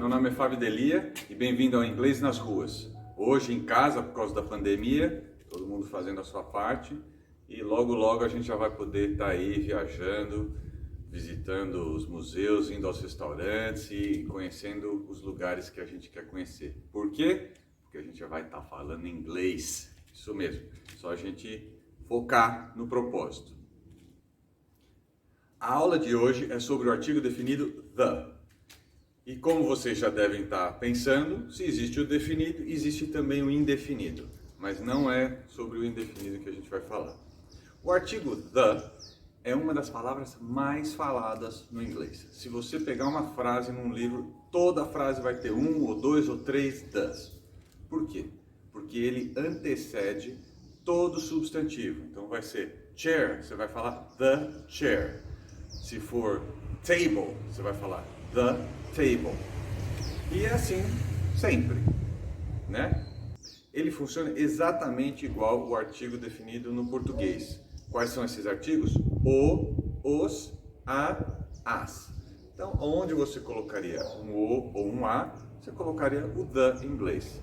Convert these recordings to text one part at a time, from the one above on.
meu nome é Fábio Delia e bem-vindo ao Inglês nas Ruas. Hoje em casa, por causa da pandemia, todo mundo fazendo a sua parte e logo a gente já vai poder estar aí viajando, visitando os museus, indo aos restaurantes e conhecendo os lugares que a gente quer conhecer. Por quê? Porque a gente já vai estar falando inglês, isso mesmo, só a gente focar no propósito. A aula de hoje é sobre o artigo definido the. E como vocês já devem estar pensando, se existe o definido, existe também o indefinido. Mas não é sobre o indefinido que a gente vai falar. O artigo the é uma das palavras mais faladas no inglês. Se você pegar uma frase num livro, toda a frase vai ter um ou dois ou três does. Por quê? Porque ele antecede todo substantivo. Então vai ser chair, você vai falar the chair. Se for table, você vai falar the table. E é assim sempre, né? Ele funciona exatamente igual o artigo definido no português. Quais são esses artigos? O, os, a, as. Então, onde você colocaria um o ou um a, você colocaria o the em inglês.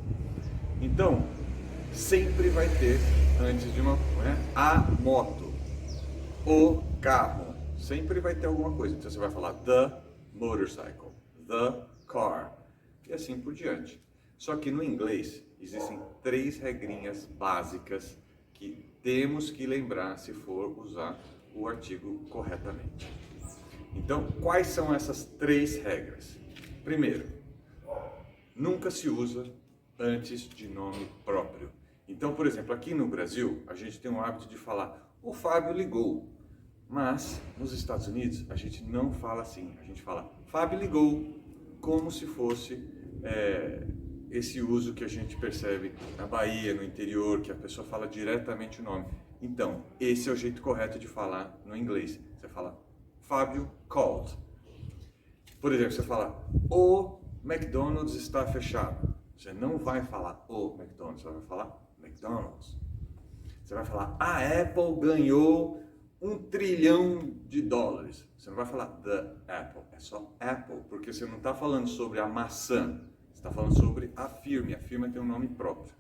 Então, sempre vai ter, antes de uma, a moto, o carro, sempre vai ter alguma coisa. Então, você vai falar the motorcycle, the car, e assim por diante. Só que no inglês, existem três regrinhas básicas que temos que lembrar se for usar o artigo corretamente. Então, quais são essas três regras? Primeiro, nunca se usa antes de nome próprio. Então, por exemplo, aqui no Brasil, a gente tem o hábito de falar, o Fábio ligou. Mas, nos Estados Unidos, a gente não fala assim. A gente fala, Fábio ligou, como se fosse esse uso que a gente percebe na Bahia, no interior, que a pessoa fala diretamente o nome. Então, esse é o jeito correto de falar no inglês. Você fala, Fábio called. Por exemplo, você fala, o McDonald's está fechado. Você não vai falar o McDonald's, você vai falar McDonald's. Você vai falar, a Apple ganhou $1 trilhão. Você não vai falar the Apple, é só Apple, porque você não está falando sobre a maçã, você está falando sobre a firma tem um nome próprio.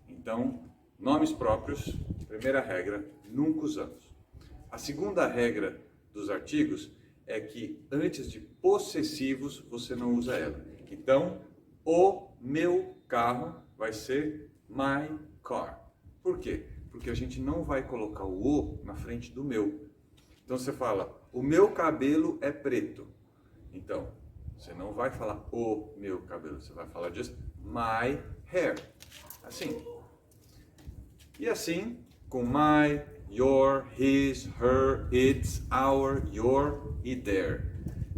Então, nomes próprios, primeira regra, nunca usamos. A segunda regra dos artigos é que antes de possessivos você não usa ela. Então, o meu carro vai ser my car. Por quê? Porque a gente não vai colocar o o na frente do meu. Então você fala, o meu cabelo é preto. Então, você não vai falar o meu cabelo, você vai falar just my hair. Assim. E assim, com my, your, his, her, its, our, your e their.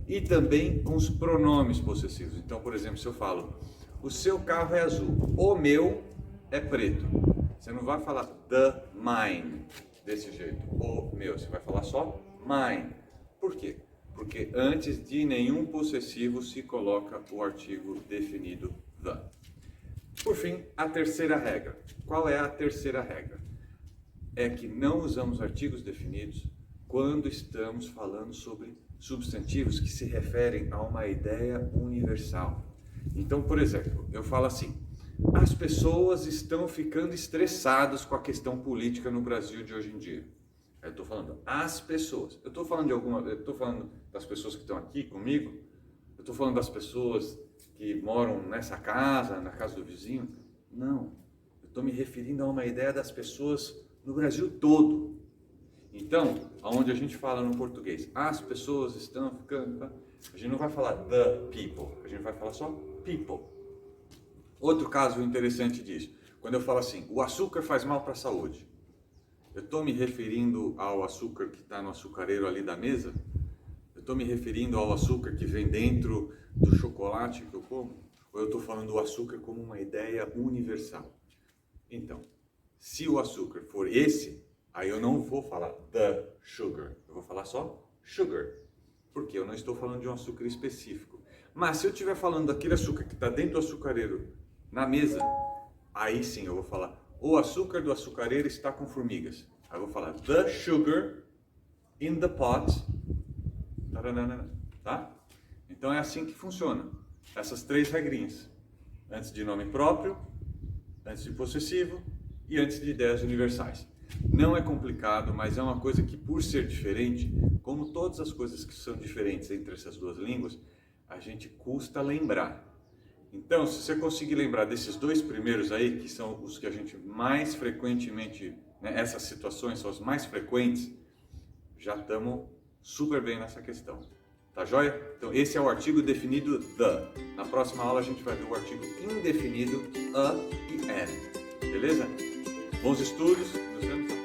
E também com os pronomes possessivos. Então, por exemplo, se eu falo, o seu carro é azul, o meu é preto. Você não vai falar the mine, desse jeito, o meu, você vai falar só mine. Por quê? Porque antes de nenhum possessivo se coloca o artigo definido the. Por fim, a terceira regra. Qual é a terceira regra? É que não usamos artigos definidos quando estamos falando sobre substantivos que se referem a uma ideia universal. Então, por exemplo, eu falo assim, as pessoas estão ficando estressadas com a questão política no Brasil de hoje em dia. Eu estou falando as pessoas. Eu estou falando das pessoas que estão aqui comigo. Eu estou falando das pessoas que moram nessa casa, na casa do vizinho. Não. Eu estou me referindo a uma ideia das pessoas no Brasil todo. Então, aonde a gente fala no português, as pessoas estão ficando... A gente não vai falar the people. A gente vai falar só people. Outro caso interessante disso, quando eu falo assim, o açúcar faz mal para a saúde. Eu estou me referindo ao açúcar que está no açucareiro ali da mesa? Eu estou me referindo ao açúcar que vem dentro do chocolate que eu como? Ou eu estou falando do açúcar como uma ideia universal? Então, se o açúcar for esse, aí eu não vou falar the sugar, eu vou falar só sugar. Porque eu não estou falando de um açúcar específico. Mas se eu estiver falando daquele açúcar que está dentro do açucareiro, na mesa, aí sim eu vou falar, o açúcar do açucareiro está com formigas. Aí eu vou falar, the sugar in the pot, tá? Então é assim que funciona. Essas 3 regrinhas. Antes de nome próprio, antes de possessivo e antes de ideias universais. Não é complicado, mas é uma coisa que, por ser diferente, como todas as coisas que são diferentes entre essas duas línguas, a gente custa lembrar. Então, se você conseguir lembrar desses 2 primeiros aí, que são os que a gente mais frequentemente, né, essas situações são as mais frequentes, já estamos super bem nessa questão. Tá joia? Então, esse é o artigo definido the. Na próxima aula a gente vai ver o artigo indefinido a e an. Beleza? Bons estudos, nos vemos.